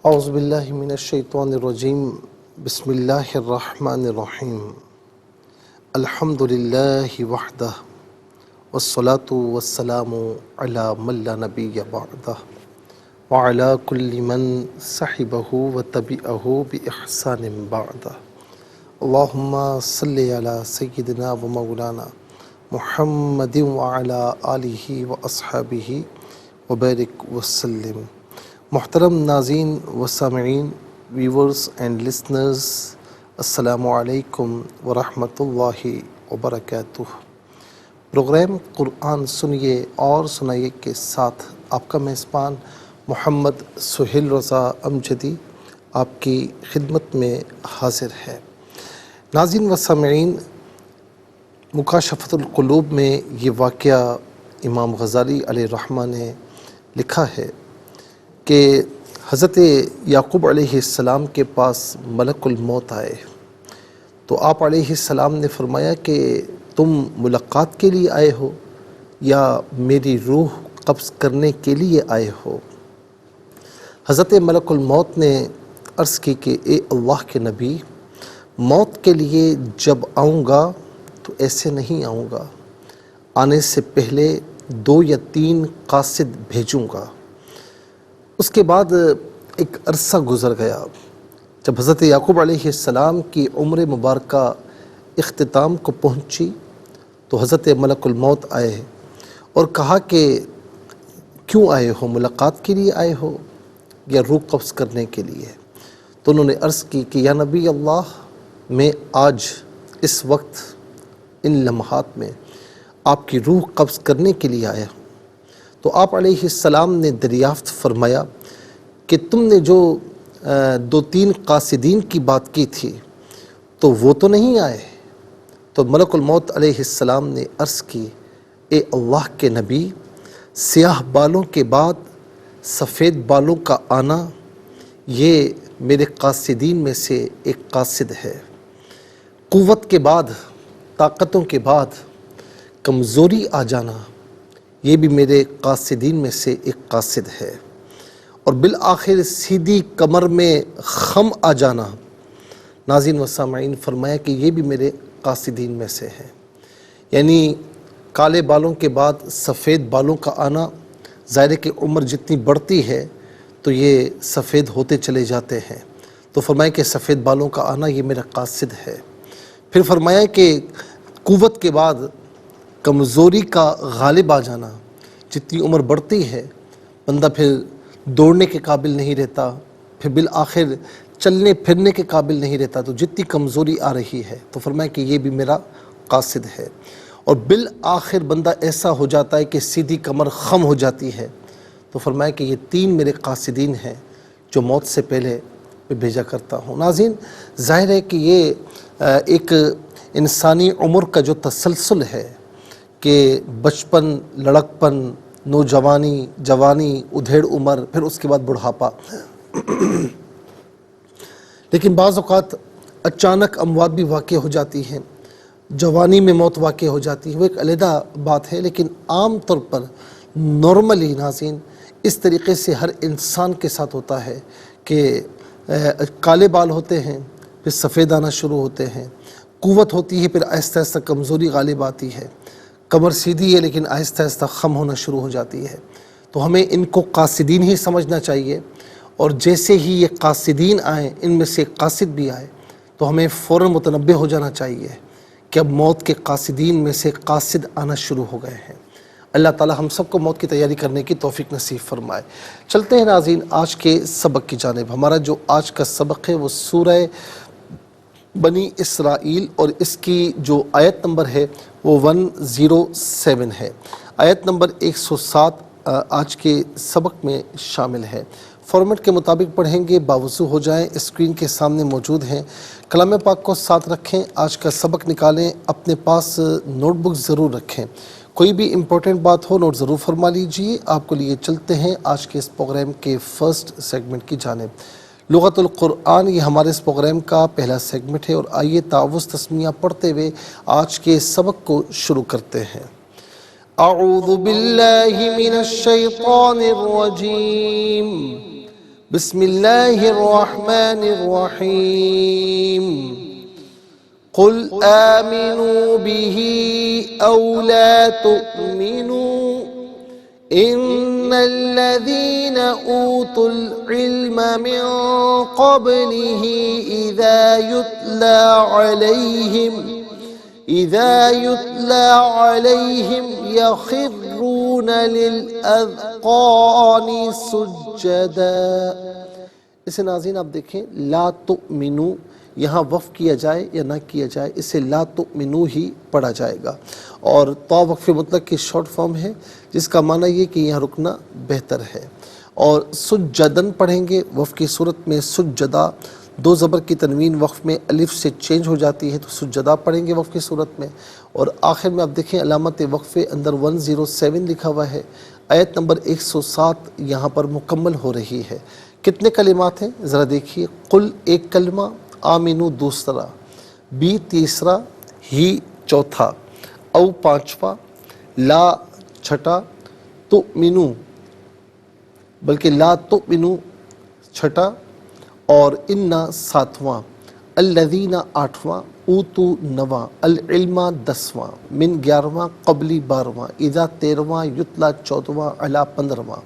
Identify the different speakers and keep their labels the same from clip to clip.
Speaker 1: اعوذ باللہ من الشیطان الرجیم بسم اللہ الرحمن الرحیم الحمد للہ وحدہ والصلاة والسلام علی من لا نبی بعدہ وعلی کل من صحبہ وتبعہ بإحسان بعدہ اللہم صلی علی سیدنا و مولانا محمد وعلی آلہ واصحابہ وبارک وسلم۔ محترم ناظرین و سامعین، ویورز اینڈ لسنرز، السلام علیکم ورحمۃ اللہ وبرکاتہ۔ پروگرام قرآن سنیے اور سنائیے کے ساتھ آپ کا میزبان محمد سہیل رضا امجدی آپ کی خدمت میں حاضر ہے۔ ناظرین و سامعین، مکاشفۃ القلوب میں یہ واقعہ امام غزالی علیہ الرحمہ نے لکھا ہے کہ حضرت یعقوب علیہ السلام کے پاس ملک الموت آئے تو آپ علیہ السلام نے فرمایا کہ تم ملاقات کے لیے آئے ہو یا میری روح قبض کرنے کے لیے آئے ہو؟ حضرت ملک الموت نے عرض کی کہ اے اللہ کے نبی، موت کے لیے جب آؤں گا تو ایسے نہیں آؤں گا، آنے سے پہلے 2 یا 3 قاصد بھیجوں گا۔ اس کے بعد ایک عرصہ گزر گیا۔ جب حضرت یعقوب علیہ السلام کی عمر مبارکہ اختتام کو پہنچی تو حضرت ملک الموت آئے اور کہا کہ کیوں آئے ہو؟ ملاقات کے لیے آئے ہو یا روح قبض کرنے کے لیے؟ تو انہوں نے عرض کی کہ یا نبی اللہ، میں آج اس وقت ان لمحات میں آپ کی روح قبض کرنے کے لیے آیا ہوں۔ تو آپ علیہ السلام نے دریافت فرمایا کہ تم نے جو 2-3 قاصدین کی بات کی تھی تو وہ تو نہیں آئے؟ تو ملک الموت علیہ السلام نے عرض کی، اے اللہ کے نبی، سیاہ بالوں کے بعد سفید بالوں کا آنا یہ میرے قاصدین میں سے ایک قاصد ہے۔ قوت کے بعد، طاقتوں کے بعد کمزوری آ جانا یہ بھی میرے قاصدین میں سے ایک قاصد ہے، اور بالآخر سیدھی کمر میں خم آ جانا، ناظرین و سامعین، فرمایا کہ یہ بھی میرے قاصدین میں سے ہے۔ یعنی کالے بالوں کے بعد سفید بالوں کا آنا، ظاہر ہے کہ عمر جتنی بڑھتی ہے تو یہ سفید ہوتے چلے جاتے ہیں، تو فرمایا کہ سفید بالوں کا آنا یہ میرا قاصد ہے۔ پھر فرمایا کہ قوت کے بعد کمزوری کا غالب آ جانا، جتنی عمر بڑھتی ہے بندہ پھر دوڑنے کے قابل نہیں رہتا، پھر بالآخر چلنے پھرنے کے قابل نہیں رہتا، تو جتنی کمزوری آ رہی ہے تو فرمایا کہ یہ بھی میرا قاصد ہے، اور بالآخر بندہ ایسا ہو جاتا ہے کہ سیدھی کمر خم ہو جاتی ہے، تو فرمایا کہ یہ 3 میرے قاصدین ہیں جو موت سے پہلے میں بھیجا کرتا ہوں۔ ناظرین، ظاہر ہے کہ یہ ایک انسانی عمر کا جو تسلسل ہے کہ بچپن، لڑکپن، نوجوانی، جوانی، ادھیڑ عمر، پھر اس کے بعد بڑھاپا، لیکن بعض اوقات اچانک اموات بھی واقع ہو جاتی ہیں، جوانی میں موت واقع ہو جاتی ہے، وہ ایک علیحدہ بات ہے، لیکن عام طور پر نارملی ناظرین اس طریقے سے ہر انسان کے ساتھ ہوتا ہے کہ کالے بال ہوتے ہیں، پھر سفید آنا شروع ہوتے ہیں، قوت ہوتی ہے، پھر آہستہ آہستہ کمزوری غالب آتی ہے، کمر سیدھی ہے لیکن آہستہ آہستہ خم ہونا شروع ہو جاتی ہے۔ تو ہمیں ان کو قاصدین ہی سمجھنا چاہیے، اور جیسے ہی یہ قاصدین آئیں، ان میں سے قاصد بھی آئے تو ہمیں فوراً متنبہ ہو جانا چاہیے کہ اب موت کے قاصدین میں سے قاصد آنا شروع ہو گئے ہیں۔ اللہ تعالی ہم سب کو موت کی تیاری کرنے کی توفیق نصیب فرمائے۔ چلتے ہیں ناظرین آج کے سبق کی جانب۔ ہمارا جو آج کا سبق ہے وہ سورہ بنی اسرائیل، اور اس کی جو آیت نمبر ہے وہ 107 ہے۔ آیت نمبر 107 آج کے سبق میں شامل ہے۔ فارمیٹ کے مطابق پڑھیں گے، باوضو ہو جائیں، اسکرین کے سامنے موجود ہیں۔ کلام پاک کو ساتھ رکھیں، آج کا سبق نکالیں، اپنے پاس نوٹ بک ضرور رکھیں، کوئی بھی امپورٹنٹ بات ہو نوٹ ضرور فرما لیجئے۔ آپ کو لیے چلتے ہیں آج کے اس پروگرام کے فرسٹ سیگمنٹ کی جانب۔ لغت القرآن یہ ہمارے اس پروگرام کا پہلا سیگمنٹ ہے، اور آئیے تعوذ تسمیہ پڑھتے ہوئے آج کے سبق کو شروع کرتے ہیں۔ اعوذ باللہ من الشیطان الرجیم، بسم اللہ الرحمن الرحیم قل آمنوا به أو لا تؤمنوا إن الذين أوتوا العلم من قبله إذا يتلى عليهم يخرون للأذقان سجدا۔ اسے ناظرین آپ دیکھیں، لا تؤمنو یہاں وقف کیا جائے یا نہ کیا جائے، اسے لا تؤمنو ہی پڑھا جائے گا، اور تو وقف مطلق کی شارٹ فارم ہے جس کا معنی یہ کہ یہاں رکنا بہتر ہے۔ اور سجدن پڑھیں گے وقف کی صورت میں، سجدہ دو زبر کی تنوین وقف میں الف سے چینج ہو جاتی ہے، تو سجدہ پڑھیں گے وقف کی صورت میں۔ اور آخر میں آپ دیکھیں علامت وقف اندر 107 لکھا ہوا ہے، آیت نمبر 107 یہاں پر مکمل ہو رہی ہے۔ کتنے کلمات ہیں ذرا دیکھیے، قل ایک کلمہ، آمنو دوسرا، بی تیسرا، ہی چوتھا، او پانچواں، لا چھٹا، تؤمنو بلکہ لا تؤمنو چھٹا، اور انا ساتواں، الذین آٹھواں، اوتو نواں، العلم دسواں، من 11واں، قبلی 12واں، اذا 13واں، یتلا 14واں، علی 15واں،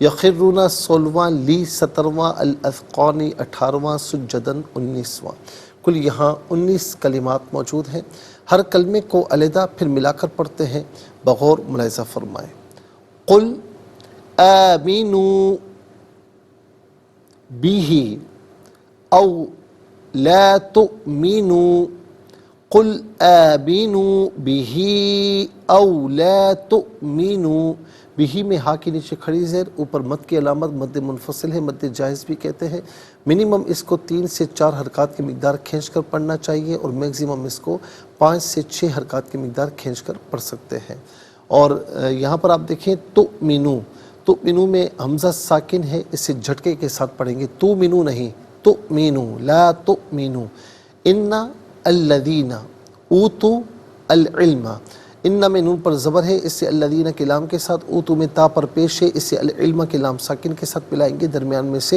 Speaker 1: یخرون 16واں، لی 17واں، الاذقان 18واں، سجدن 19واں۔ کل یہاں 19 کلمات موجود ہیں۔ ہر کلمے کو علیحدہ پھر ملا کر پڑھتے ہیں، بغور ملاحظہ فرمائیں۔ قل آمنوا به او لا تؤمنوا، قل آمنوا به او لا تؤمنوا، بھی میں ہا کے نیچے کھڑی زیر، اوپر مد کی علامت مد منفصل ہے، مد جائز بھی کہتے ہیں۔ منیمم اس کو 3 سے 4 حرکات کی مقدار کھینچ کر پڑھنا چاہیے، اور میکزیمم اس کو 5 سے 6 حرکات کی مقدار کھینچ کر پڑھ سکتے ہیں۔ اور یہاں پر آپ دیکھیں تؤمنو، تؤمنو میں حمزہ ساکن ہے، اسے جھٹکے کے ساتھ پڑھیں گے، تؤمنو نہیں، تؤمنو، لا تؤمنو۔ ان الذین اوتو العلم، ان میں نون پر زبر ہے، اس سے الذین کے لام کے ساتھ، اوتو میں تا پر پیش ہے، اس سے العلم کے لام ساکن کے ساتھ ملائیں گے، درمیان میں سے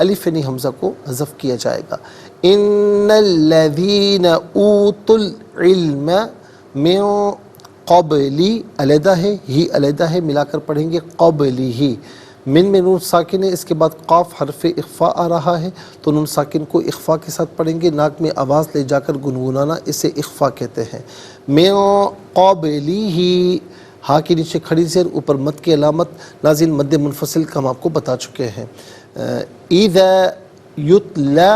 Speaker 1: الف یعنی حمزہ کو حذف کیا جائے گا۔ ان الذین اوتوا العلم من قبلی، علیحدہ ہے، ہی علیحدہ ہے، ملا کر پڑھیں گے قبلی ہی۔ من میں نون ساکن ہے، اس کے بعد قاف حرف اخفاء آ رہا ہے، تو نون ساکن کو اخفاء کے ساتھ پڑھیں گے، ناک میں آواز لے جا کر گنگنانا، اسے اخفاء کہتے ہیں۔ من قبلی ہی، ہا کے نیچے کھڑی زیر، اوپر مد کی علامت، نازل مد منفصل کا ہم آپ کو بتا چکے ہیں۔ اذا یتلا،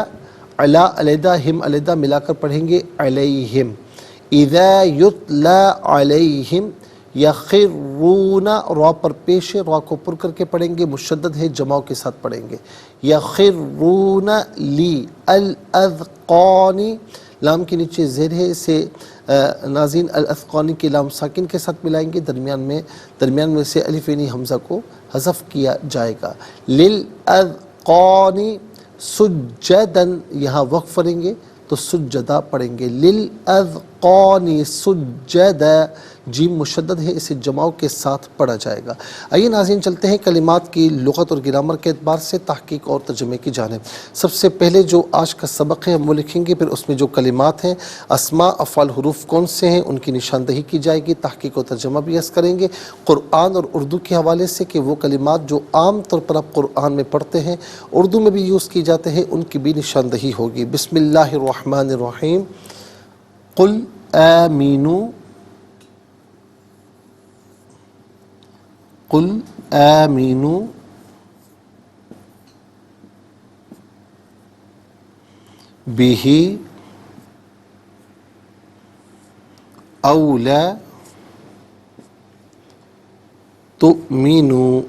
Speaker 1: علی علیحدہ، ہم علیحدہ، ملا کر پڑھیں گے علیہم۔ اذا یتلا علیہم، یخرون، را پر پیش ہے، را کو پر کر کے پڑھیں گے، مشدد ہے، جماع کے ساتھ پڑھیں گے، یخرون لی الاذقان، لام کے نیچے زیر ہے، اسے ناظرین الاذقان کی لام ساکن کے ساتھ ملائیں گے، درمیان میں سے الف یعنی حمزہ کو حذف کیا جائے گا۔ للاذقان سجدن، یہاں وقف کریں گے تو سجدہ پڑھیں گے، للاذقان سجدہ، جیم مشدد ہے، اسے جماع کے ساتھ پڑھا جائے گا۔ آئیے ناظرین چلتے ہیں کلمات کی لغت اور گرامر کے اعتبار سے تحقیق اور ترجمے کی جانب۔ سب سے پہلے جو آج کا سبق ہے ہم وہ لکھیں گے، پھر اس میں جو کلمات ہیں، اسماء افعال حروف کون سے ہیں ان کی نشاندہی کی جائے گی، تحقیق و ترجمہ بھی عرض کریں گے قرآن اور اردو کے حوالے سے، کہ وہ کلمات جو عام طور پر آپ قرآن میں پڑھتے ہیں، اردو میں بھی یوز کی جاتے ہیں، ان کی بھی نشاندہی ہوگی۔ بسم اللہ الرحمن الرحیم، قل آمینو، قل آمینو بہ او لا تؤمنوا،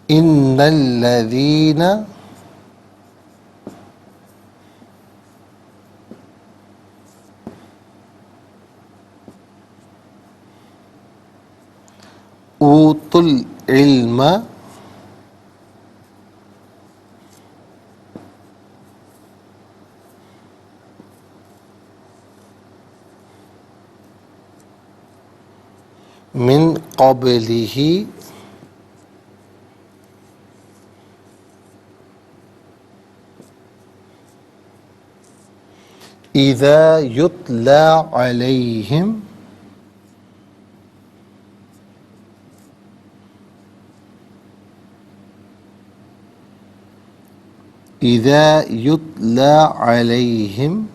Speaker 1: ان الذین اوتوا العلم من قبله اذا يتلى عليهم اذا يتلى عليهم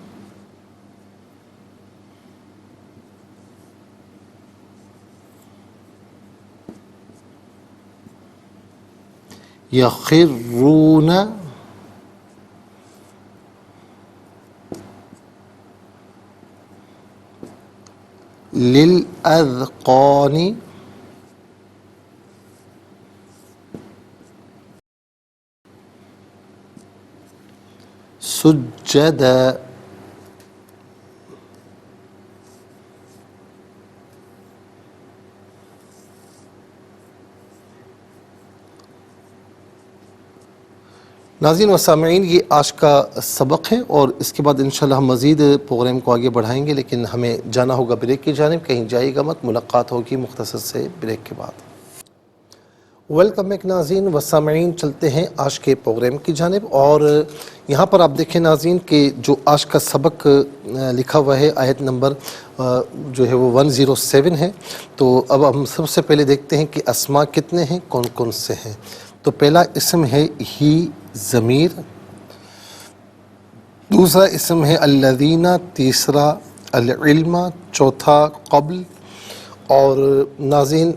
Speaker 1: يخرون للأذقان سجدا. ناظرین و سامعین، یہ آج کا سبق ہے اور اس کے بعد انشاءاللہ ہم مزید پروگرام کو آگے بڑھائیں گے، لیکن ہمیں جانا ہوگا بریک کی جانب. کہیں جائے گا مت، ملاقات ہوگی مختصر سے بریک کے بعد. ویلکم بیک ناظرین و سامعین، چلتے ہیں آج کے پروگرام کی جانب. اور یہاں پر آپ دیکھیں ناظرین کہ جو آج کا سبق لکھا ہوا ہے آیت نمبر جو ہے وہ 107 ہے. تو اب ہم سب سے پہلے دیکھتے ہیں کہ اسماء کتنے ہیں، کون کون سے ہیں. تو پہلا اسم ہے ہی ضمیر، دوسرا اسم ہے الذین، تیسرا العلم، چوتھا قبل. اور ناظرین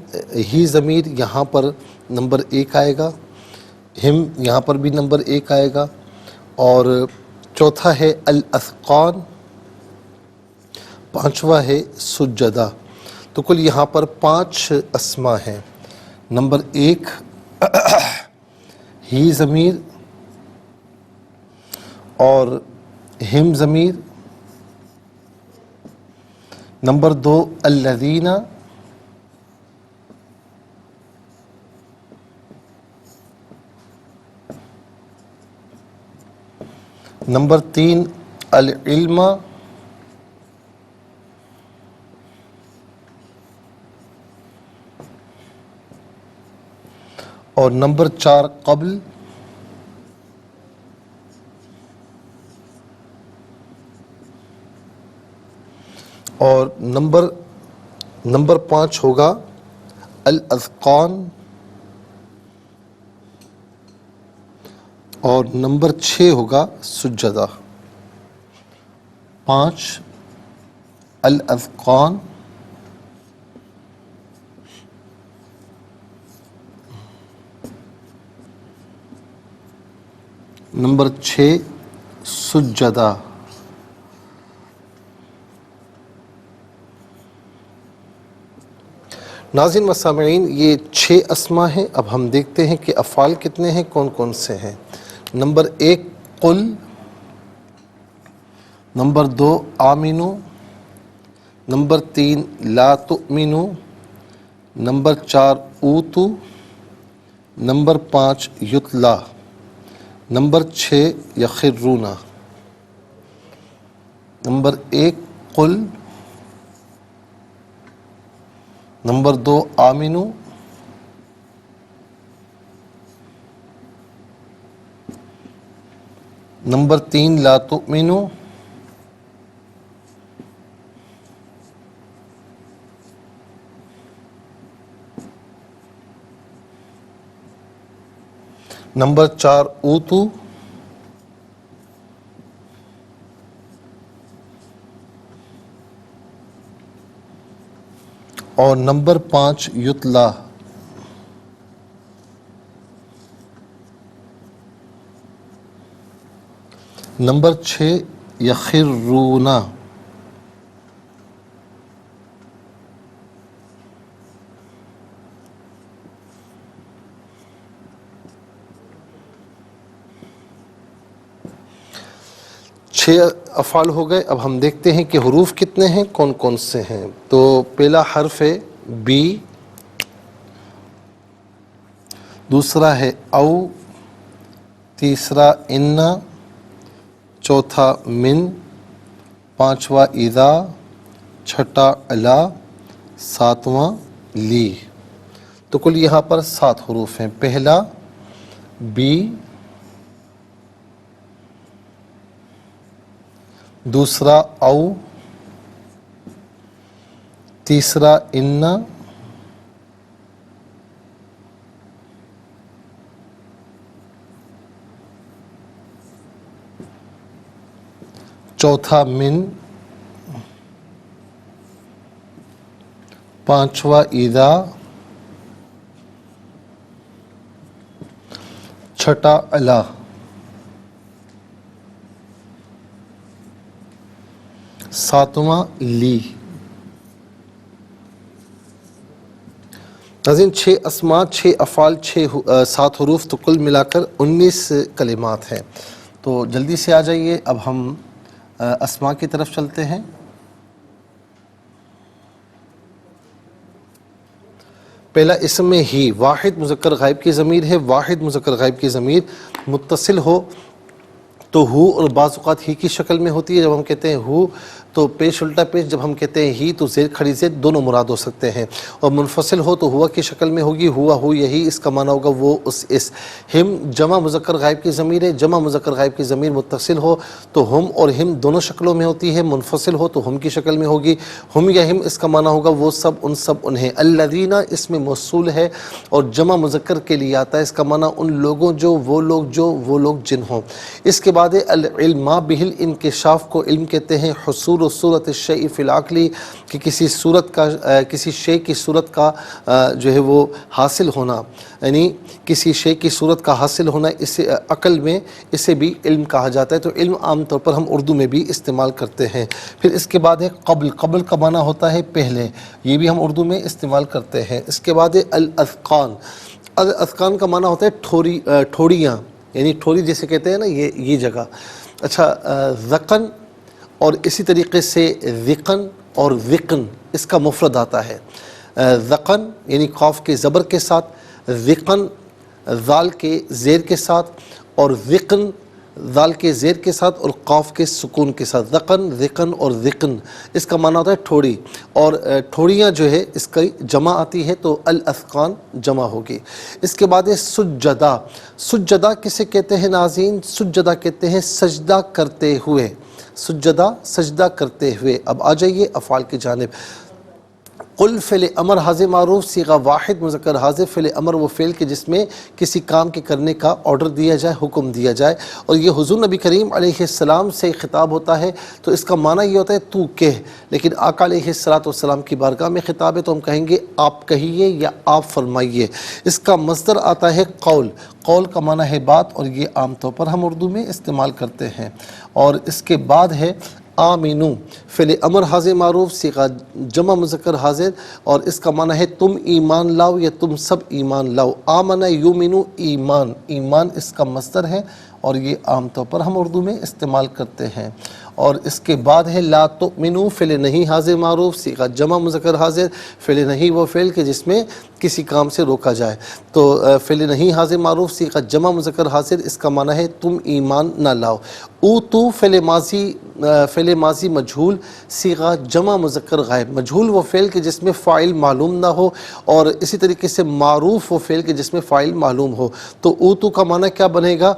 Speaker 1: ہی ضمیر یہاں پر نمبر 1 آئے گا، ہم یہاں پر بھی نمبر 1 آئے گا، اور چوتھا ہے الاذقان، پانچواں ہے سجدہ. تو کل یہاں پر 5 اسماء ہیں. نمبر 1 ہی ضمیر اور ہم ضمیر. نمبر 2 الذین، نمبر 3 العلم، اور نمبر 4 قبل، اور نمبر 5 ہوگا الاذقان، اور نمبر 6 ہوگا سجدہ. 5 الاذقان، نمبر 6 سجدہ. ناظرین و سامعین یہ 6 اسماء ہیں. اب ہم دیکھتے ہیں کہ افعال کتنے ہیں، کون کون سے ہیں. نمبر 1 قل، نمبر 2 آمنو، نمبر 3 لا تؤمنو، نمبر 4 اوتو، نمبر 5 یتلا، نمبر 6 یخرون. نمبر 1 قل، نمبر 2 آمنو، نمبر 3 لا تؤمنو، نمبر 4 اوتو، اور نمبر 5 یتلا. نمبر 6 یخرون. چھ افعال ہو گئے. اب ہم دیکھتے ہیں کہ حروف کتنے ہیں، کون کون سے ہیں. تو پہلا حرف ہے بی، دوسرا ہے او، تیسرا ان، چوتھا من، پانچواں اذا، چھٹا الا، ساتواں لی. تو کل یہاں پر 7 حروف ہیں. پہلا بی، دوسرا او، تیسرا انا، چوتھا من، پانچواں اذا، چھٹا الا. ساتواں لی. ناظرین 6 اسماء، 6 افعال، 7 حروف، تو کل ملا کر 19 کلمات ہیں. تو جلدی سے آ جائیے، اب ہم اسماء کی طرف چلتے ہیں. پہلا اسم میں ہی، واحد مذکر غائب کی ضمیر ہے. واحد مذکر غائب کی ضمیر متصل ہو تو ہو، اور بعض اوقات ہی کی شکل میں ہوتی ہے. جب ہم کہتے ہیں ہو تو پیش الٹا پیش، جب ہم کہتے ہیں ہی تو زیر کھڑی زیر دونوں مراد ہو سکتے ہیں. اور منفصل ہو تو ہوا کی شکل میں ہوگی. ہوا، ہو، یہی، اس کا معنی ہوگا وہ، اس. ہم جمع مذکر غائب کی ضمیر ہے. جمع مذکر غائب کی ضمیر متصل ہو تو ہم اور ہم دونوں شکلوں میں ہوتی ہے. منفصل ہو تو ہم کی شکل میں ہوگی. ہم یا ہم، اس کا معنی ہوگا وہ سب، ان سب، انہیں. الذین اس میں موصول ہے اور جمع مذکر کے لیے آتا ہے. اس کا معنی ان لوگوں جو، وہ لوگ جن ہوں. اس کے بعد العلم بہ الانکشاف کو علم کہتے ہیں. حصول صورت الشیء فی العقل، کہ کسی صورت کا، کسی شے کی صورت کا جو ہے وہ حاصل ہونا، یعنی کسی شے کی صورت کا حاصل ہونا، اسے عقل میں اسے بھی علم کہا جاتا ہے. تو علم عام طور پر ہم اردو میں بھی استعمال کرتے ہیں. پھر اس کے بعد ہے قبل. قبل کا معنی ہوتا ہے پہلے، یہ بھی ہم اردو میں استعمال کرتے ہیں. اس کے بعد ہے الاذقان. الاذقان کا معنی ہوتا ہے ٹھوڑیاں، یعنی ٹھوڑی جیسے کہتے ہیں نا، یہ جگہ. اچھا، ذقن اور اسی طریقے سے ذقن اور ذقن، اس کا مفرد آتا ہے. ذقن یعنی قاف کے زبر کے ساتھ، ذقن ذال کے زیر کے ساتھ، اور ذقن ذال کے زیر کے ساتھ اور قاف کے سکون کے ساتھ. ذقن، ذقن اور ذقن، اس کا معنی ہوتا ہے ٹھوڑی. اور ٹھوڑیاں جو ہے اس کی جمع آتی ہے تو الاذقان جمع ہوگی. اس کے بعد ہے سجدہ. سجدہ کسے کہتے ہیں ناظرین؟ سجدہ کہتے ہیں سجدہ کرتے ہوئے. سجدہ، سجدہ کرتے ہوئے. اب آ جائیے افعال کی جانب. قل فعل امر حاضر معروف صیغہ واحد مذکر حاضر. فعل امر وہ فعل کے جس میں کسی کام کے کرنے کا آرڈر دیا جائے، حکم دیا جائے. اور یہ حضور نبی کریم علیہ السلام سے خطاب ہوتا ہے تو اس کا معنی یہ ہوتا ہے تو کہہ. لیکن آقا علیہ السلام کی بارگاہ میں خطاب ہے تو ہم کہیں گے آپ کہیے یا آپ فرمائیے. اس کا مصدر آتا ہے قول. قول کا معنی ہے بات، اور یہ عام طور پر ہم اردو میں استعمال کرتے ہیں. اور اس کے بعد ہے آمینو. فعل امر حاضر معروف صیغہ جمع مذکر حاضر، اور اس کا معنی ہے تم ایمان لاؤ یا تم سب ایمان لاؤ. آمن یؤمنو، ایمان. ایمان اس کا مصدر ہے اور یہ عام طور پر ہم اردو میں استعمال کرتے ہیں. اور اس کے بعد ہے لا تؤمنو. فعل نہیں حاضر معروف صیغہ جمع مذکر حاضر. فعل نہیں وہ فعل کہ جس میں کسی کام سے روکا جائے. تو فعل نہیں حاضر معروف صیغہ جمع مذکر حاضر، اس کا معنی ہے تم ایمان نہ لاؤ. اوتو فعل ماضی مجہول صیغہ جمع مذکر غائب. مجہول وہ فعل کہ جس میں فاعل معلوم نہ ہو، اور اسی طریقے سے معروف وہ فعل کہ جس میں فاعل معلوم ہو. تو اوتو کا معنی کیا بنے گا؟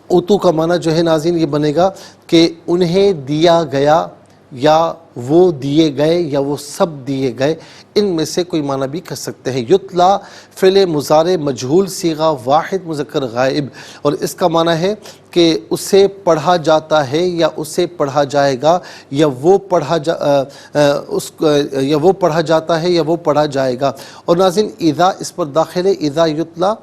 Speaker 1: اوتو کا معنی جو ہے ناظرین یہ بنے گا کہ انہیں دیا گیا، یا وہ دیے گئے، یا وہ سب دیے گئے. ان میں سے کوئی معنی بھی کر سکتے ہیں. یتلا فعل مضارع مجہول صیغہ واحد مذکر غائب، اور اس کا معنی ہے کہ اسے پڑھا جاتا ہے، یا اسے پڑھا جائے گا، یا وہ پڑھا جاتا ہے، یا وہ پڑھا جائے گا. اور ناظرین اذا اس پر داخل ہے. اذا یتلا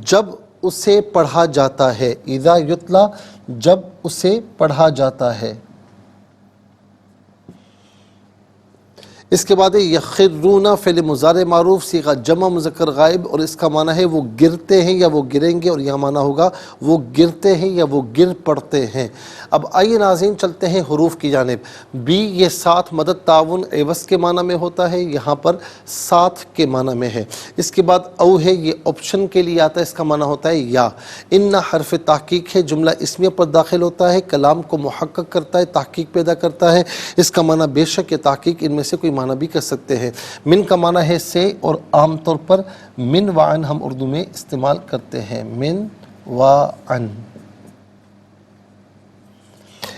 Speaker 1: جب اسے پڑھا جاتا ہے. اذا یتلا جب اسے پڑھا جاتا ہے. اس کے بعد یخرون فعل مضارع معروف صیغہ جمع مذکر غائب، اور اس کا معنی ہے وہ گرتے ہیں یا وہ گریں گے، اور یہاں معنی ہوگا وہ گرتے ہیں یا وہ گر پڑتے ہیں. اب آئیے ناظرین چلتے ہیں حروف کی جانب. بی یہ ساتھ مدد تعاون عوض کے معنی میں ہوتا ہے، یہاں پر ساتھ کے معنی میں ہے. اس کے بعد او ہے، یہ آپشن کے لیے آتا ہے، اس کا معنی ہوتا ہے یا. ان حرف تحقیق ہے، جملہ اسمیہ پر داخل ہوتا ہے، کلام کو محقق کرتا ہے، تحقیق پیدا کرتا ہے. اس کا معنی بے شک یہ تحقیق ان میں سے کوئی معنی بھی کر سکتے ہیں۔ من کا معنی ہے سے، اور عام طور پر من وعن ہم اردو میں استعمال کرتے ہیں، من وعن۔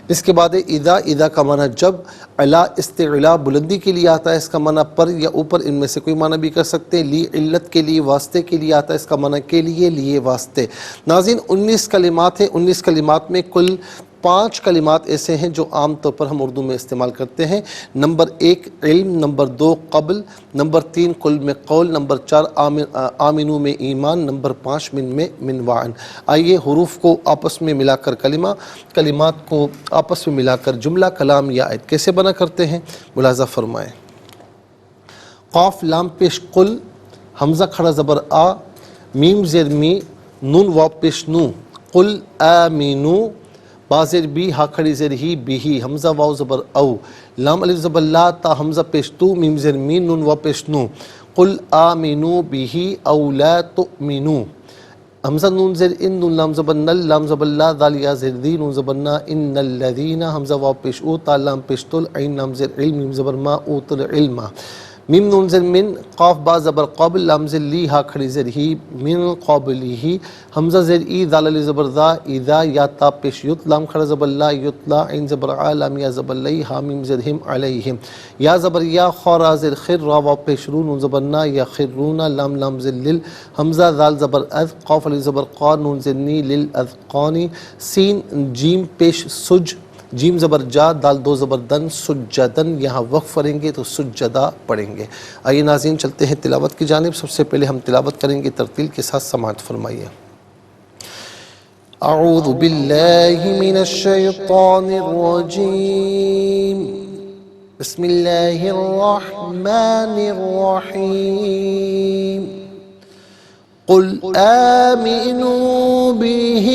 Speaker 1: اس کے بعد اذا، اذا کا معنی جب، علا استعلا بلندی کے لیے آتا ہے، اس کا معنی پر یا اوپر، ان میں سے کوئی معنی بھی کر سکتے ہیں۔ لی علت کے لیے، واسطے کے لیے آتا ہے، اس کا معنی کے لیے واسطے۔ ناظرین 19 کلمات ہیں، 19 کلمات میں کل 5 کلمات ایسے ہیں جو عام طور پر ہم اردو میں استعمال کرتے ہیں۔ نمبر 1 علم، نمبر 2 قبل، نمبر 3 قل میں قول، نمبر 4 آمنو میں ایمان، نمبر 5 من میں من وعن۔ آئیے حروف کو آپس میں ملا کر کلمہ، کلمات کو آپس میں ملا کر جملہ، کلام یا آیت کیسے بنا کرتے ہیں ملاحظہ فرمائیں۔ قاف لام پیش قل، حمزہ کھڑا زبر آ، میم زیر می، نون واو پیش نو، قل آمینو، با زیر بی، ہا کھڑی زیر ہی، بھی، حمزہ واو زبر او، لام الف زبر لا، تا حمزہ پیش تو، میم زیر می، نون واو پیش نو، قل آمینو بھی او لا تؤمنو، حمزہ نون زیر ان، نون لام زبر نل، لام زبر لا، دال یا زیر دی، نون زبر نا، ان الذین، حمزہ واو پیش او، تا لام پیش تل، عین لام زیر علم، میم زبر ما، اوتل علم، میم نون زیر من، قاف با زبر قبل، لام زیر لی، ہا کھڑی زیر ہی، من قبلی، حمزہ زیر ای، دال علی زبر دا، اذا، یا تا پیش یت، لام کھڑا زبر لا، یتلا، عین زبر آ، لام یا زبر لی، ہا میم زیر ہم، علیہم، یا زبر یا، خا را زیر خر، را واو پیش رو، نون زبر نا، یا خرونا، لام زیر لل، حمزہ دال زبر اذ، قاف علی زبر قا، نون زیر نی، للاذقانی، سین جیم پیش سج، جیم زبر جا، دال 2 زبر دن، سجدن، یہاں وقف پڑھیں گے تو سجدہ پڑھیں گے۔ آئیے ناظرین چلتے ہیں تلاوت کی جانب۔ سب سے پہلے ہم تلاوت کریں گے، ترتیل کے ساتھ سماعت فرمائیے۔ اعوذ باللہ من الشیطان الرجیم، بسم اللہ الرحمن الرحیم، قل آمنوا به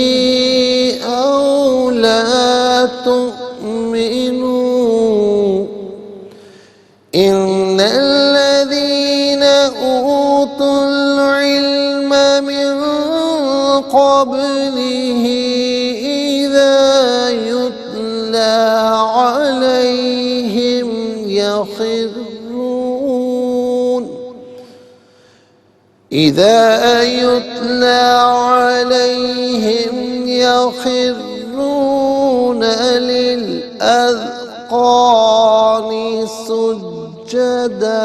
Speaker 1: أو لا تؤمنوا إن الذين أوتوا العلم من قبله إذا يتلى عليهم يخرون للأذقان سجدا۔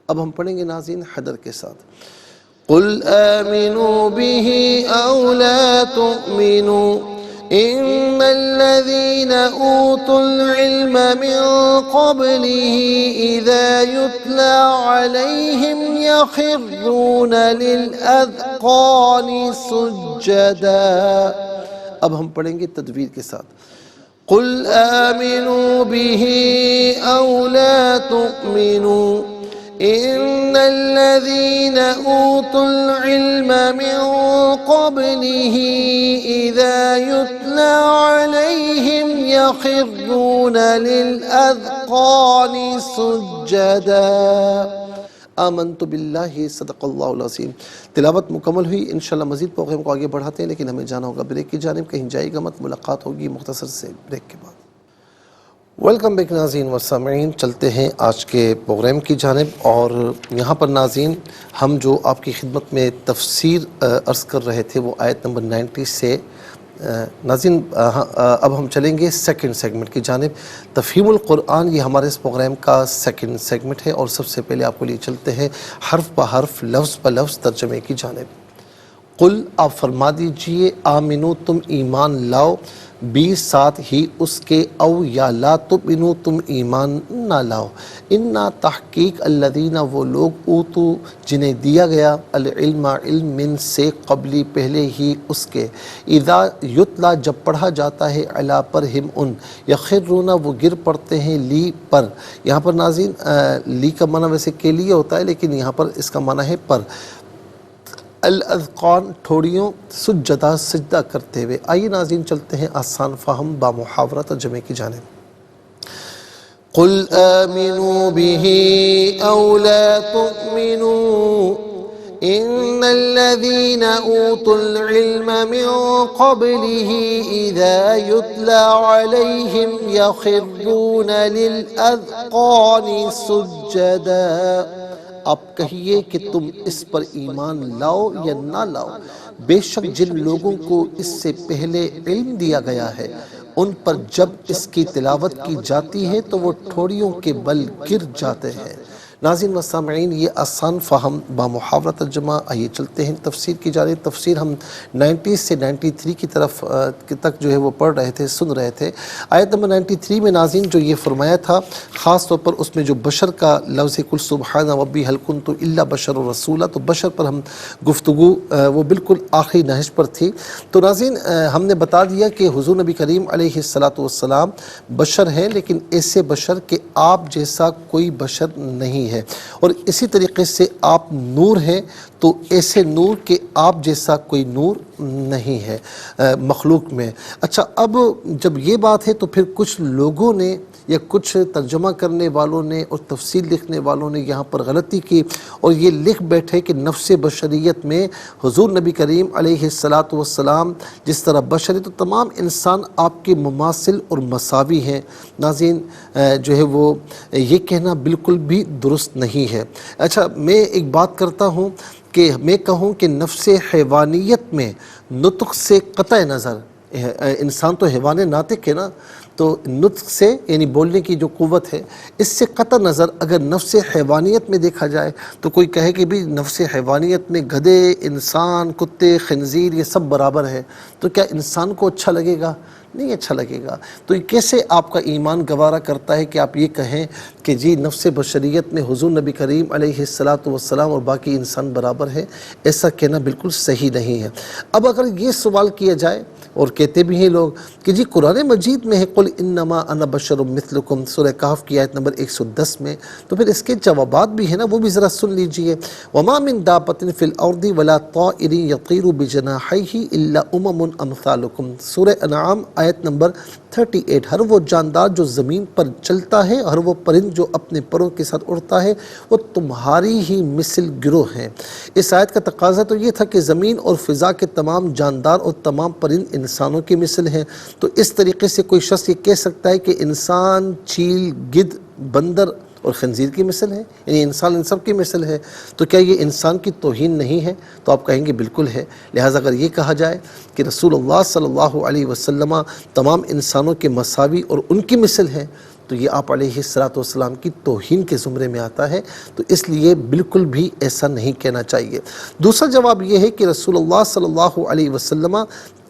Speaker 1: اب ہم پڑھیں گے ناظرین حدر کے ساتھ۔ قل آمنوا به أو لا تؤمنوا إن الذين أوتوا العلم من قبله إذا يتلى عليهم يخرون للأذقان سجدا۔ اب ہم پڑھیں گے تدویر کے ساتھ۔ قل آمنوا به أو لا تؤمنوا إن الذين أوتوا العلم من قبله إذا يتلى عليهم يخرون للأذقان سجدا۔ آمنت باللہ، صدق اللہ العظیم۔ تلاوت مکمل ہوئی، انشاءاللہ مزید پروگرام کو آگے بڑھاتے ہیں، لیکن ہمیں جانا ہوگا بریک کی جانب، کہیں جائے گا مت، ملاقات ہوگی مختصر سے بریک کے بعد۔ ویلکم بیک ناظرین و سامعین، چلتے ہیں آج کے پروگرام کی جانب، اور یہاں پر ناظرین ہم جو آپ کی خدمت میں تفسیر عرض کر رہے تھے وہ آیت نمبر 90 سے ناظرین اب ہم چلیں گے سیکنڈ سیگمنٹ کی جانب۔ تفہیم القرآن یہ ہمارے اس پروگرام کا سیکنڈ سیگمنٹ ہے، اور سب سے پہلے آپ کو لیے چلتے ہیں حرف بہ حرف، لفظ بہ لفظ ترجمے کی جانب۔ قل، آپ فرما دیجئے، آمنو، تم ایمان لاؤ، بھی ساتھ ہی اس کے، او یا لا تؤمنو، تم ایمان نہ لاؤ، انا تحقیق، الذین وہ لوگ، اوتو جنہیں دیا گیا، العلم علم، من سے، قبلی پہلے ہی اس کے، اذا یتلا جب پڑھا جاتا ہے، علی پر، ہم ان، یخرون وہ گر پڑتے ہیں، لی پر۔ یہاں پر ناظرین لی کا معنی ویسے کے لیے ہوتا ہے، لیکن یہاں پر اس کا معنی ہے پر، الاذقان ٹھوڑیوں، سجدہ سجدہ کرتے ہوئے۔ آئیے ناظرین چلتے ہیں آسان فہم با محاورہ ترجمے کی جانب۔ قل آمنوا به أو لا تؤمنوا ان الذين اوتوا العلم من قبله اذا يتلى عليهم يخرون للاذقان سجدا. آپ کہیے کہ تم اس پر ایمان لاؤ یا نہ لاؤ، بے شک جن لوگوں کو اس سے پہلے علم دیا گیا ہے ان پر جب اس کی تلاوت کی جاتی ہے تو وہ ٹھوڑیوں کے بل گر جاتے ہیں. ناظرین و سامعین، یہ آسان فہم با محاورہ ترجمہ. آئیے چلتے ہیں تفسیر کی جانب. تفسیر ہم 90 سے 93 کی طرف تک جو ہے وہ پڑھ رہے تھے، سن رہے تھے. آیت نمبر 93 میں ناظرین جو یہ فرمایا تھا، خاص طور پر اس میں جو بشر کا لفظ قل سبحان ربی هل كنت الا بشر رسولا، تو بشر پر ہم گفتگو وہ بالکل آخری نہج پر تھی. تو ناظرین ہم نے بتا دیا کہ حضور نبی کریم علیہ السلام بشر ہیں، لیکن ایسے بشر کہ آپ جیسا کوئی بشر نہیں ہے، اور اسی طریقے سے آپ نور ہیں، تو ایسے نور کہ آپ جیسا کوئی نور نہیں ہے مخلوق میں. اچھا، اب جب یہ بات ہے تو پھر کچھ لوگوں نے یا کچھ ترجمہ کرنے والوں نے اور تفسیر لکھنے والوں نے یہاں پر غلطی کی اور یہ لکھ بیٹھے کہ نفس بشریت میں حضور نبی کریم علیہ السلام جس طرح بشر ہے تو تمام انسان آپ کے مماثل اور مساوی ہیں. ناظرین جو ہے وہ یہ کہنا بالکل بھی درست نہیں ہے. اچھا، میں ایک بات کرتا ہوں کہ میں کہوں کہ نفس حیوانیت میں نطق سے قطع نظر، انسان تو حیوان ناطق ہے نا، تو نطق سے یعنی بولنے کی جو قوت ہے، اس سے قطع نظر اگر نفس حیوانیت میں دیکھا جائے تو کوئی کہے کہ بھی نفس حیوانیت میں گدھے، انسان، کتے، خنزیر یہ سب برابر ہے، تو کیا انسان کو اچھا لگے گا؟ نہیں اچھا لگے گا. تو یہ کیسے آپ کا ایمان گوارا کرتا ہے کہ آپ یہ کہیں کہ جی نفس بشریت میں حضور نبی کریم علیہ السلام اور باقی انسان برابر ہے؟ ایسا کہنا بالکل صحیح نہیں ہے. اب اگر یہ سوال کیا جائے، اور کہتے بھی ہیں لوگ کہ جی قرآن مجید میں ہے قل انما انا بشر مثلکم، سورہ کہف کی آیت نمبر 110 میں، تو پھر اس کے جوابات بھی ہیں نا، وہ بھی ذرا سن لیجئے. وما من دابۃ فی الارض ولا طائر یطیر بجناحیہ الا امم امثالکم، سورہ انعام آیت نمبر 38. ہر وہ جاندار جو زمین پر چلتا ہے، ہر وہ پرند جو اپنے پروں کے ساتھ اڑتا ہے، وہ تمہاری ہی مثل گروہ ہیں. اس آیت کا تقاضا تو یہ تھا کہ زمین اور فضا کے تمام جاندار اور تمام پرند انسانوں کی مثل ہیں. تو اس طریقے سے کوئی شخص یہ کہہ سکتا ہے کہ انسان، چیل، گدھ، بندر اور خنزیر کی مثل ہے، یعنی انسان ان سب کی مثل ہے، تو کیا یہ انسان کی توہین نہیں ہے؟ تو آپ کہیں گے بالکل ہے. لہٰذا اگر یہ کہا جائے کہ رسول اللہ صلی اللہ علیہ وسلم تمام انسانوں کے مساوی اور ان کی مثل ہے، تو یہ آپ علیہ السلام کی توہین کے زمرے میں آتا ہے. تو اس لیے بالکل بھی ایسا نہیں کہنا چاہیے. دوسرا جواب یہ ہے کہ رسول اللہ صلی اللہ علیہ وسلم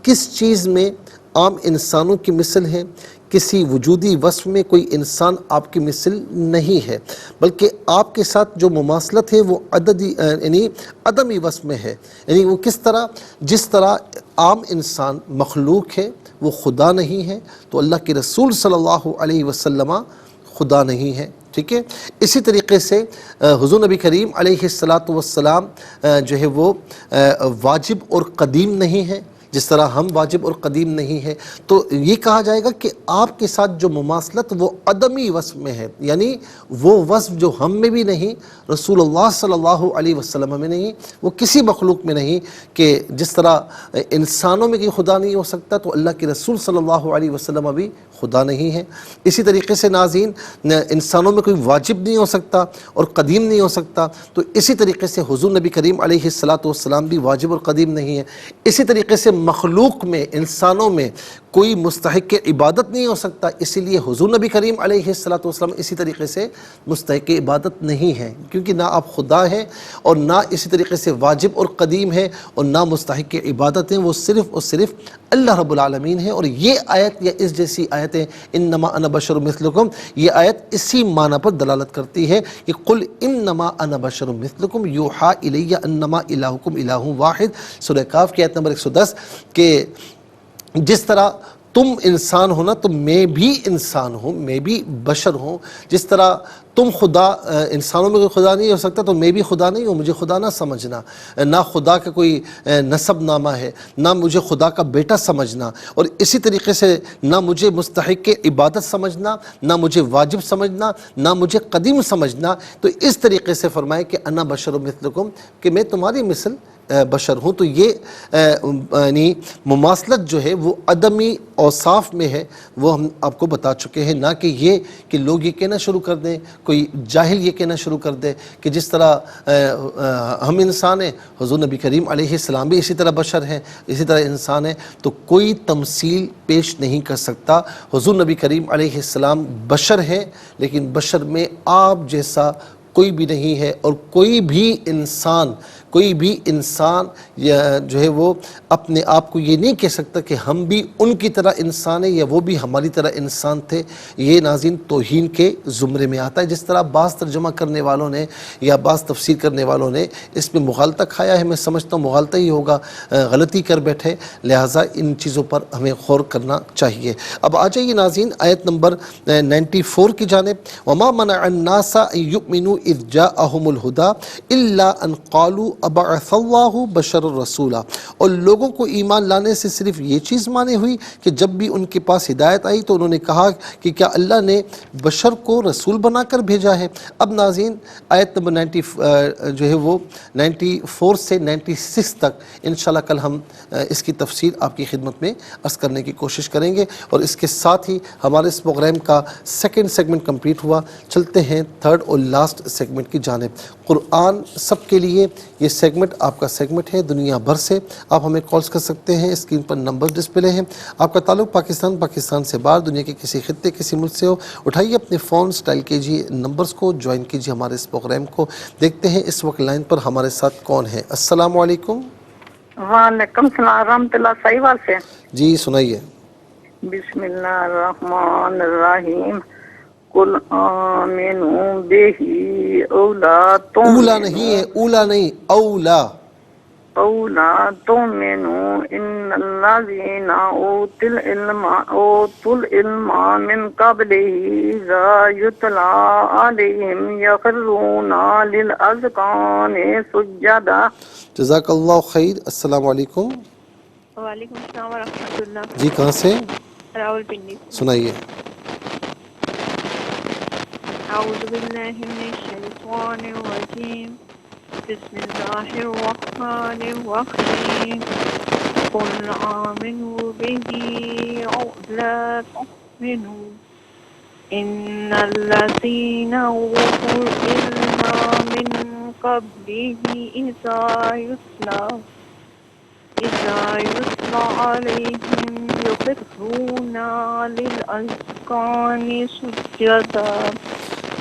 Speaker 1: کس چیز میں عام انسانوں کی مثل ہے؟ کسی وجودی وصف میں کوئی انسان آپ کی مثل نہیں ہے، بلکہ آپ کے ساتھ جو مماثلت ہے وہ عدمی وصف میں ہے. یعنی وہ کس طرح؟ جس طرح عام انسان مخلوق ہے، وہ خدا نہیں ہے، تو اللہ کے رسول صلی اللہ علیہ وسلم خدا نہیں ہے. ٹھیک ہے. اسی طریقے سے حضور نبی کریم علیہ السلام جو ہے وہ واجب اور قدیم نہیں ہے، جس طرح ہم واجب اور قدیم نہیں ہے. تو یہ کہا جائے گا کہ آپ کے ساتھ جو مماثلت وہ عدمی وصف میں ہے، یعنی وہ وصف جو ہم میں بھی نہیں، رسول اللہ صلی اللہ علیہ وسلم میں نہیں، وہ کسی مخلوق میں نہیں. کہ جس طرح انسانوں میں کوئی خدا نہیں ہو سکتا، تو اللہ کے رسول صلی اللہ علیہ وسلم بھی خدا نہیں ہے. اسی طریقے سے ناظرین انسانوں میں کوئی واجب نہیں ہو سکتا اور قدیم نہیں ہو سکتا، تو اسی طریقے سے حضور نبی کریم علیہ السلام بھی واجب اور قدیم نہیں ہے. اسی طریقے سے مخلوق میں، انسانوں میں کوئی مستحق عبادت نہیں ہو سکتا، اسی لیے حضور نبی کریم علیہ السلام اسی طریقے سے مستحق عبادت نہیں ہے، کیونکہ نہ آپ خدا ہیں اور نہ اسی طریقے سے واجب اور قدیم ہے اور نہ مستحق عبادت ہیں، وہ صرف اور صرف اللہ رب العالمین ہے. اور یہ آیت یا اس جیسی آیتیں انما انا بشر مثلکم، یہ آیت اسی معنی پر دلالت کرتی ہے کہ قل انما انا بشر مثلکم یوحی الی انما الہکم الہ واحد، سورہ کہف کی آیت نمبر 110، کہ جس طرح تم انسان ہو نا تو میں بھی انسان ہوں، میں بھی بشر ہوں. جس طرح تم خدا، انسانوں میں کوئی خدا نہیں ہو سکتا تو میں بھی خدا نہیں ہوں، مجھے خدا نہ سمجھنا. نہ خدا کا کوئی نسب نامہ ہے، نہ مجھے خدا کا بیٹا سمجھنا. اور اسی طریقے سے نہ مجھے مستحق عبادت سمجھنا، نہ مجھے واجب سمجھنا، نہ مجھے قدیم سمجھنا. تو اس طریقے سے فرمائے کہ انا بشر مثلکم، کہ میں تمہاری مثل بشر ہوں. تو یہ یعنی مماثلت جو ہے وہ عدمی اوصاف میں ہے، وہ ہم آپ کو بتا چکے ہیں. نہ کہ یہ کہ لوگ یہ کہنا شروع کر دیں، کوئی جاہل یہ کہنا شروع کر دے کہ جس طرح ہم انسان ہیں، حضور نبی کریم علیہ السلام بھی اسی طرح بشر ہیں، اسی طرح انسان ہیں. تو کوئی تمثیل پیش نہیں کر سکتا. حضور نبی کریم علیہ السلام بشر ہیں، لیکن بشر میں آپ جیسا کوئی بھی نہیں ہے. اور کوئی بھی انسان جو ہے وہ اپنے آپ کو یہ نہیں کہہ سکتا کہ ہم بھی ان کی طرح انسان ہیں یا وہ بھی ہماری طرح انسان تھے. یہ ناظرین توہین کے زمرے میں آتا ہے. جس طرح بعض ترجمہ کرنے والوں نے یا بعض تفسیر کرنے والوں نے اس میں مغالطہ کھایا ہے، میں سمجھتا ہوں مغالطہ ہی ہوگا، غلطی کر بیٹھے. لہٰذا ان چیزوں پر ہمیں غور کرنا چاہیے. اب آ جائیے ناظرین آیت نمبر 94 کی جانب. وما منع الناس ان يؤمنوا اذ جاءهم الهدى الا ان قالوا ابعث اللہ بشر الرسولہ. اور لوگوں کو ایمان لانے سے صرف یہ چیز مانے ہوئی کہ جب بھی ان کے پاس ہدایت آئی تو انہوں نے کہا کہ کیا اللہ نے بشر کو رسول بنا کر بھیجا ہے. اب ناظرین آیت نمبر 90 جو ہے وہ 94 سے 96 تک انشاءاللہ کل ہم اس کی تفسیر آپ کی خدمت میں عرض کرنے کی کوشش کریں گے. اور اس کے ساتھ ہی ہمارے اس پروگرام کا سیکنڈ سیگمنٹ کمپلیٹ ہوا. چلتے ہیں تھرڈ اور لاسٹ سیگمنٹ کی جانب. قرآن سب کے لیے یہ سیگمنٹ آپ کا سیگمنٹ ہے دنیا بھر سے. آپ ہمیں کالز کر سکتے ہیں، اسکرین پر نمبر ڈسپلے ہیں. آپ کا تعلق پاکستان سے باہر دنیا کے کسی خطے کسی ملک سے ہو، اٹھائیے اپنے فون، ڈائل کیجیے نمبرز کو، جوائن کیجیے ہمارے اس پروگرام کو. دیکھتے ہیں اس وقت لائن پر ہمارے ساتھ کون ہے. السلام علیکم.
Speaker 2: وعلیکم السلام ورحمۃ اللہ. صحیح سے
Speaker 1: جی سنائیے.
Speaker 2: بسم اللہ الرحمن الرحیم. قل آمنوا بہی اولا
Speaker 1: اولا نہیں ہے، اولا نہیں، اولا.
Speaker 2: اولا تؤمنوا ان الذین اوتوا العلم من قبله اذا یتلی علیہم یخرون للاذقان سجدا.
Speaker 1: جزاک اللہ خیر. السلام علیکم.
Speaker 3: وعلیکم السلام ورحمۃ اللہ.
Speaker 1: جی کہاں سے؟
Speaker 3: راول پنڈی.
Speaker 1: سنائیے.
Speaker 3: اعوذ باللہ من الشیطان الرجیم. بسم اللہ الرحمن الرحیم. قل آمنوا به او لا تؤمنوا ان الذین اوتوا العلم من قبله اذا یتلی علیہم یخرون للاذقان سجدا.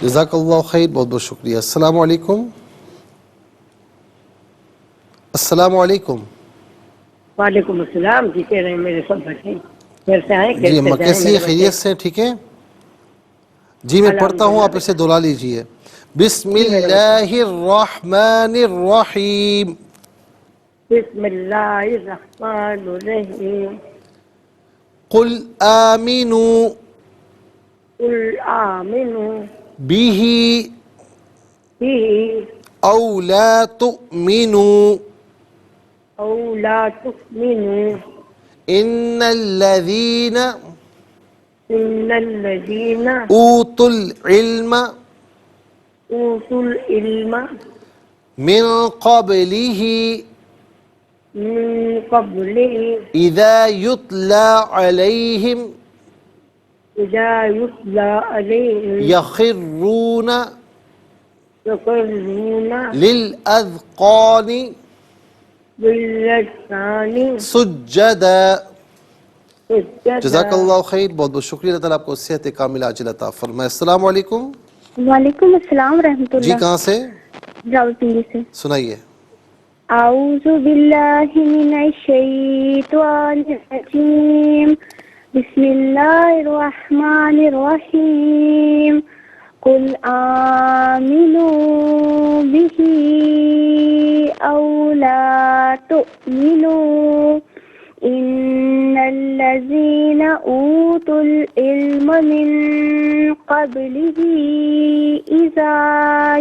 Speaker 1: جزاک اللہ خیر، بہت بہت شکریہ. السلام علیکم. السلام علیکم.
Speaker 4: وعلیکم السلام. جی کہہ رہے ہیں میرے سب بچے پھر سے آئے
Speaker 1: جی اما کیسی ہے؟ خیریت سے ٹھیک ہے؟ جی میں پڑھتا ہوں، آپ اسے دہرا لیجئے. بسم اللہ الرحمن الرحیم.
Speaker 4: بسم اللہ الرحمن الرحیم.
Speaker 1: قل آمنوا
Speaker 4: قل آمنوا
Speaker 1: به
Speaker 4: به
Speaker 1: او لا تؤمنوا
Speaker 4: او لا تؤمنوا
Speaker 1: ان الذين
Speaker 4: ان الذین
Speaker 1: اوتوا العلم
Speaker 4: اوتوا العلم
Speaker 1: من قبله
Speaker 4: من قبله
Speaker 1: اذا يتلى عليهم
Speaker 4: اذا یتلی علیہم
Speaker 1: يخرون
Speaker 4: یخرون
Speaker 1: للأذقان
Speaker 4: للاذقان
Speaker 1: سجدا.
Speaker 4: سجدا.
Speaker 1: جزاک اللہ خیر، بہت بہت شکریہ. اللہ تعالیٰ آپ کو صحت کاملہ عاجلہ عطا فرمائے. السلام علیکم.
Speaker 5: وعلیکم السلام ورحمۃ
Speaker 1: جی
Speaker 5: اللہ.
Speaker 1: کہاں سے؟
Speaker 5: راولپنڈی سے.
Speaker 1: سنائیے.
Speaker 5: اعوذ باللہ من الشیطان الرجیم. بسم اللہ الرحمن الرحیم. قل آمنوا به او لا تؤمنوا إن الذين أوتوا العلم من قبله إذا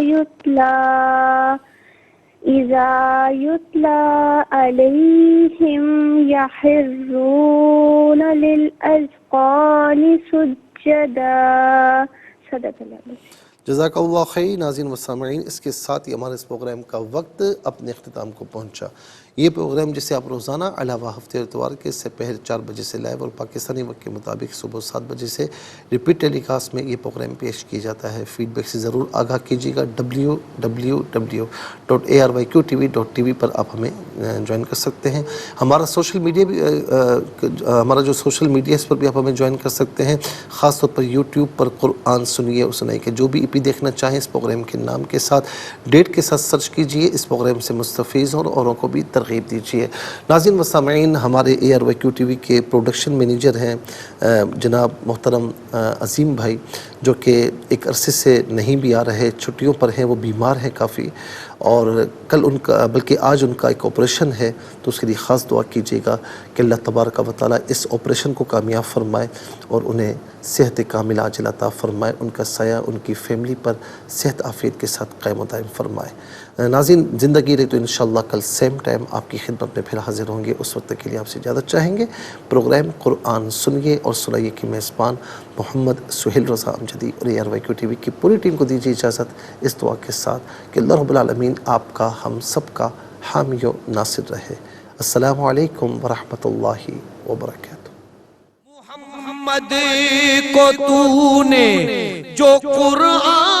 Speaker 5: يتلى عليهم يخرون للأذقان سجدا. صدق اللہ العظیم.
Speaker 1: جزاک اللہ خیر. ناظرین و سامعین، اس کے ساتھ ہی ہمارے اس پروگرام کا وقت اپنے اختتام کو پہنچا. یہ پروگرام جسے آپ روزانہ علاوہ ہفتے اتوار کے سے پہر 4 بجے سے لائیو اور پاکستانی وقت کے مطابق صبح 7 بجے سے ریپیٹ ٹیلی کاسٹ میں یہ پروگرام پیش کیا جاتا ہے. فیڈ بیک سے ضرور آگاہ کیجیے گا. www.arqtv.tv پر آپ ہمیں جوائن کر سکتے ہیں. ہمارا سوشل میڈیا بھی ہمارا جو سوشل میڈیا اس پر بھی آپ ہمیں جوائن کر سکتے ہیں. خاص طور پر یوٹیوب پر قرآن سنیے اور سنائیے کہ جو بھی ای پی دیکھنا چاہیں اس پروگرام کے نام کے ساتھ ڈیٹ کے ساتھ سرچ کیجئے. اس پروگرام سے مستفیض اور اوروں کو بھی ترغیب دیجیے. ناظرین و سامعین، ہمارے ARYQ TV کے پروڈکشن مینیجر ہیں جناب محترم عظیم بھائی، جو کہ ایک عرصے سے نہیں بھی آ رہے، چھٹیوں پر ہیں، وہ بیمار ہیں کافی، اور کل ان کا بلکہ آج ان کا ایک آپریشن ہے، تو اس کے لیے خاص دعا کیجیے گا کہ اللہ تبارک و تعالیٰ اس آپریشن کو کامیاب فرمائے اور انہیں صحت کاملہ عاجلہ عطا فرمائے. ان کا سایہ ان کی فیملی پر صحت عافیت کے ساتھ قائم و دائم فرمائے. ناظرین، زندگی رہے تو انشاءاللہ کل سیم ٹائم آپ کی خدمت میں پھر حاضر ہوں گے. اس وقت کے لیے آپ سے اجازت چاہیں گے. پروگرام قرآن سنیے اور سنائیے کی میزبان محمد سہیل رضا امجدی اور ARYQ TV کی پوری ٹیم کو دیجیے اجازت اس دعا کے ساتھ کہ اللہ رب العالمین آپ کا، ہم سب کا حامی و ناصر رہے. السلام علیکم ورحمۃ اللہ وبرکاتہ.
Speaker 6: محمد کو تو نے جو قرآن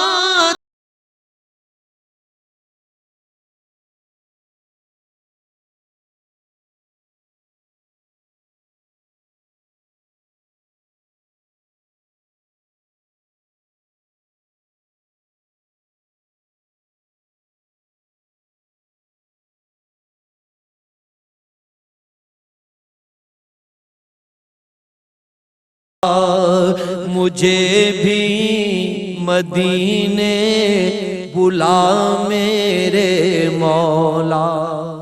Speaker 6: مجھے بھی مدینے بلا میرے مولا.